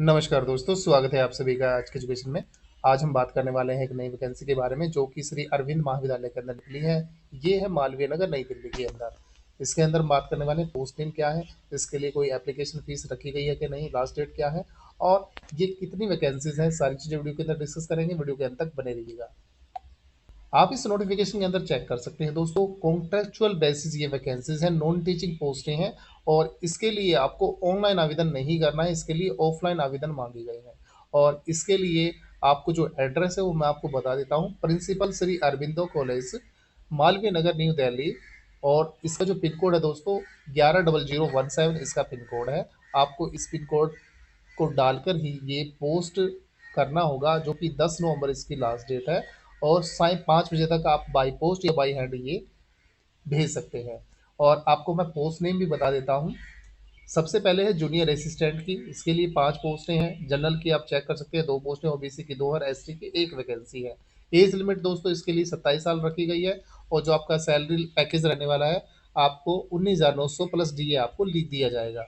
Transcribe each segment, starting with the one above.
नमस्कार दोस्तों, स्वागत है आप सभी का आज के एजुकेशन में। आज हम बात करने वाले हैं एक नई वैकेंसी के बारे में जो कि श्री अरविंद महाविद्यालय के अंदर निकली है। ये है मालवीय नगर, नई दिल्ली के अंदर। इसके अंदर हम बात करने वाले हैं पोस्ट नेम क्या है, इसके लिए कोई एप्लीकेशन फीस रखी गई है कि नहीं, लास्ट डेट क्या है और ये कितनी वैकेंसीज हैं, सारी चीज़ें वीडियो के अंदर डिस्कस करेंगे। वीडियो के अंत तक बने रहिएगा। आप इस नोटिफिकेशन के अंदर चेक कर सकते हैं दोस्तों, कॉन्ट्रेक्चुअल बेसिस ये वैकेंसीज हैं, नॉन टीचिंग पोस्टें हैं और इसके लिए आपको ऑनलाइन आवेदन नहीं करना है, इसके लिए ऑफलाइन आवेदन मांगे गए हैं। और इसके लिए आपको जो एड्रेस है वो मैं आपको बता देता हूँ। Principal Shri Aurobindo college, Malviya Nagar, new Delhi. और इसका जो पिन कोड है दोस्तों 110017 इसका पिन कोड है। आपको इस पिन कोड को डालकर ही ये पोस्ट करना होगा, जो कि 10 नवंबर इसकी लास्ट डेट है। और साय 5 बजे तक आप बाई पोस्ट या बाई हैंड ये भेज सकते हैं। और आपको मैं पोस्ट नेम भी बता देता हूँ। सबसे पहले है जूनियर असिस्टेंट की, इसके लिए 5 पोस्टें हैं। जनरल की आप चेक कर सकते हैं 2 पोस्टें, ओबीसी की 2 और एसटी की 1 वैकेंसी है। एज लिमिट दोस्तों इसके लिए 27 साल रखी गई है। और जो आपका सैलरी पैकेज रहने वाला है, आपको 19,900 प्लस डीए आपको दिया जाएगा।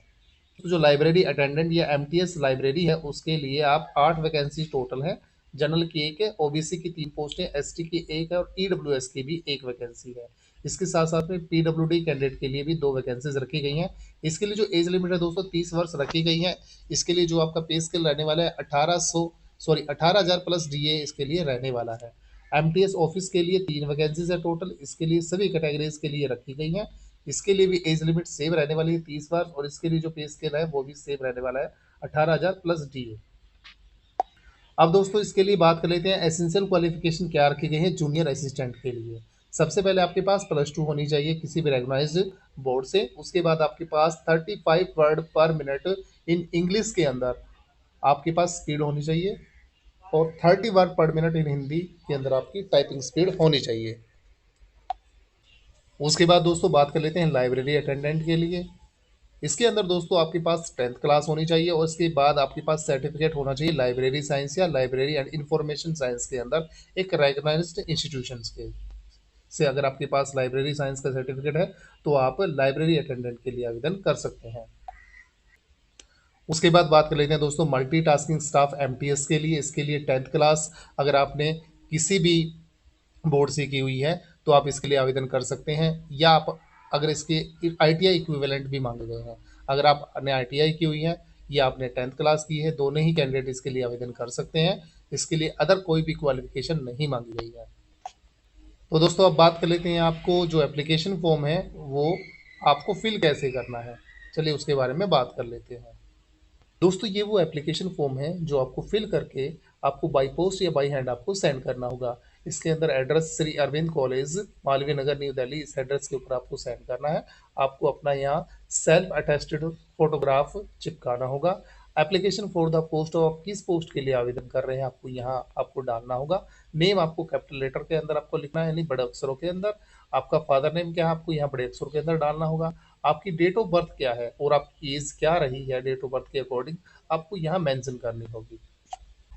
तो जो लाइब्रेरी अटेंडेंट या एमटीएस लाइब्रेरी है उसके लिए आप 8 वैकेंसी टोटल है। जनरल की 1 है, ओबीसी की 3 पोस्टें, एसटी की 1 है और ईडब्ल्यूएस की भी 1 वैकेंसी है। इसके साथ साथ में पीडब्ल्यूडी कैंडिडेट के लिए भी 2 वैकेंसीज रखी गई हैं। इसके लिए जो एज लिमिट है दोस्तों 30 वर्ष रखी गई है। इसके लिए जो आपका पे स्केल रहने वाला है 18,000 प्लस डीए इसके लिए रहने वाला है। एमटीएस ऑफिस के लिए 3 वैकेंसीज है टोटल, इसके लिए सभी कैटेगरीज के लिए रखी गई हैं। इसके लिए भी एज लिमिट सेम रहने वाली है 30 बार और इसके लिए जो पे स्केल है वो भी सेम रहने वाला है 18,000 प्लस डीए। अब दोस्तों इसके लिए बात कर लेते हैं एसेंशियल क्वालिफिकेशन क्या रखी गई है जूनियर असिस्टेंट के लिए। सबसे पहले आपके पास +2 होनी चाहिए किसी भी रिकॉग्नाइज्ड बोर्ड से। उसके बाद आपके पास 35 वर्ड पर मिनट इन इंग्लिश के अंदर आपके पास स्पीड होनी चाहिए और 30 वर्ड पर मिनट इन हिंदी के अंदर आपकी टाइपिंग स्पीड होनी चाहिए। उसके बाद दोस्तों बात कर लेते हैं लाइब्रेरी अटेंडेंट के लिए। इसके अंदर दोस्तों आपके पास 10th क्लास होनी चाहिए और इसके बाद आपके पास सर्टिफिकेट होना चाहिए लाइब्रेरी साइंस या लाइब्रेरी एंड इंफॉर्मेशन साइंस के अंदर एक रेकग्नाइज्ड इंस्टीट्यूशंस के से। अगर आपके पास लाइब्रेरी साइंस का सर्टिफिकेट है तो आप लाइब्रेरी अटेंडेंट के लिए आवेदन कर सकते हैं। उसके बाद बात कर लेते हैं दोस्तों मल्टीटास्किंग स्टाफ एमटीएस के लिए। इसके लिए 10th क्लास अगर आपने किसी भी बोर्ड से की हुई है तो आप इसके लिए आवेदन कर सकते हैं, या आप अगर इसके आईटीआई इक्विवेलेंट भी मांगे गए हैं। अगर आपने आईटीआई की हुई है या आपने 10th क्लास की है, दोनों ही कैंडिडेट इसके लिए आवेदन कर सकते हैं। इसके लिए अदर कोई भी क्वालिफिकेशन नहीं मांगी गई है। तो दोस्तों अब बात कर लेते हैं आपको जो एप्लीकेशन फॉर्म है वो आपको फिल कैसे करना है। चलिए उसके बारे में बात कर लेते हैं। दोस्तों ये वो एप्लीकेशन फॉर्म है जो आपको फिल करके आपको बाई पोस्ट या बाई हैंड आपको सेंड करना होगा। इसके अंदर address Shri Arvind college, Malviya Nagar, new Delhi, इस एड्रेस के ऊपर आपको सेंड करना है। आपको अपना यहाँ सेल्फ अटेस्टेड फोटोग्राफ चिपकाना होगा। एप्लीकेशन फॉर द पोस्ट, और किस पोस्ट के लिए आवेदन कर रहे हैं आपको यहाँ आपको डालना होगा। नेम आपको कैपिटल लेटर के अंदर आपको लिखना है, यानी बड़े अक्षरों के अंदर। आपका फादर नेम क्या है आपको यहाँ बड़े अक्षरों के अंदर डालना होगा। आपकी डेट ऑफ बर्थ क्या है और आपकी एज क्या रही है डेट ऑफ बर्थ के अकॉर्डिंग आपको यहाँ मेंशन करनी होगी।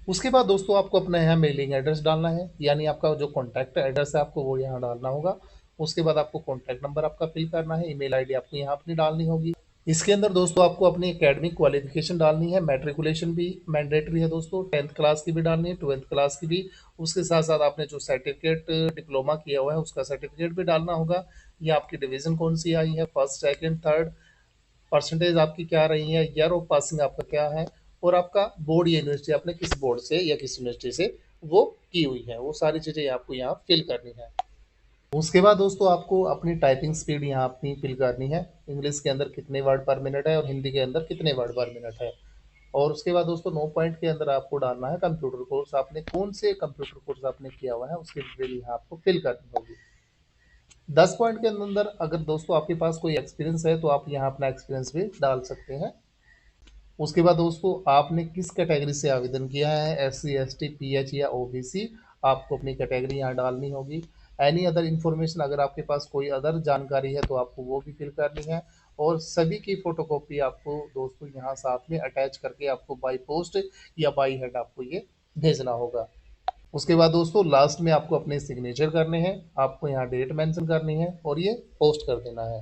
उसके बाद दोस्तों आपको अपना यहाँ मेलिंग एड्रेस डालना है, यानी आपका जो कॉन्टैक्ट एड्रेस है आपको वो यहाँ डालना होगा। उसके बाद आपको कॉन्टैक्ट नंबर आपका फिल करना है, ईमेल आईडी आपको यहाँ अपनी डालनी होगी। इसके अंदर दोस्तों आपको अपनी एकेडमिक क्वालिफिकेशन डालनी है। मैट्रिकुलेशन भी मैंडेटरी है दोस्तों, 10th क्लास की भी डालनी है, 12th क्लास की भी। उसके साथ साथ आपने जो सर्टिफिकेट डिप्लोमा किया हुआ है उसका सर्टिफिकेट भी डालना होगा। ये आपकी डिवीजन कौन सी आई है, फर्स्ट, सेकंड, थर्ड, परसेंटेज आपकी क्या रही है, ईयर ऑफ पासिंग आपका क्या है, और आपका बोर्ड या यूनिवर्सिटी आपने किस बोर्ड से या किस यूनिवर्सिटी से वो की हुई है, वो सारी चीज़ें आपको यहाँ फिल करनी है। उसके बाद दोस्तों आपको अपनी टाइपिंग स्पीड यहाँ अपनी फिल करनी है। इंग्लिश के अंदर कितने वर्ड पर मिनट है और हिंदी के अंदर कितने वर्ड पर मिनट है। और उसके बाद दोस्तों 9 पॉइंट के अंदर आपको डालना है कंप्यूटर कोर्स, आपने कौन से कंप्यूटर कोर्स आपने किया हुआ है उसकी डिटेल यहाँ आपको फिल करनी होगी। 10 पॉइंट के अंदर अगर दोस्तों आपके पास कोई एक्सपीरियंस है तो आप यहाँ अपना एक्सपीरियंस भी डाल सकते हैं। उसके बाद दोस्तों आपने किस कैटेगरी से आवेदन किया है, SC ST PH या OBC, आपको अपनी कैटेगरी यहाँ डालनी होगी। एनी अदर इन्फॉर्मेशन, अगर आपके पास कोई अदर जानकारी है तो आपको वो भी फिल करनी है। और सभी की फोटोकॉपी आपको दोस्तों यहाँ साथ में अटैच करके आपको बाई पोस्ट या बाई हैंड आपको ये भेजना होगा। उसके बाद दोस्तों लास्ट में आपको अपने सिग्नेचर करने हैं, आपको यहाँ डेट मेंशन करनी है और ये पोस्ट कर देना है।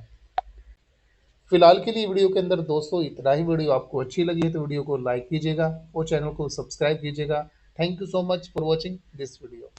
फिलहाल के लिए वीडियो के अंदर दोस्तों इतना ही। वीडियो आपको अच्छी लगी है तो वीडियो को लाइक कीजिएगा और चैनल को सब्सक्राइब कीजिएगा। Thank you so much for watching this video.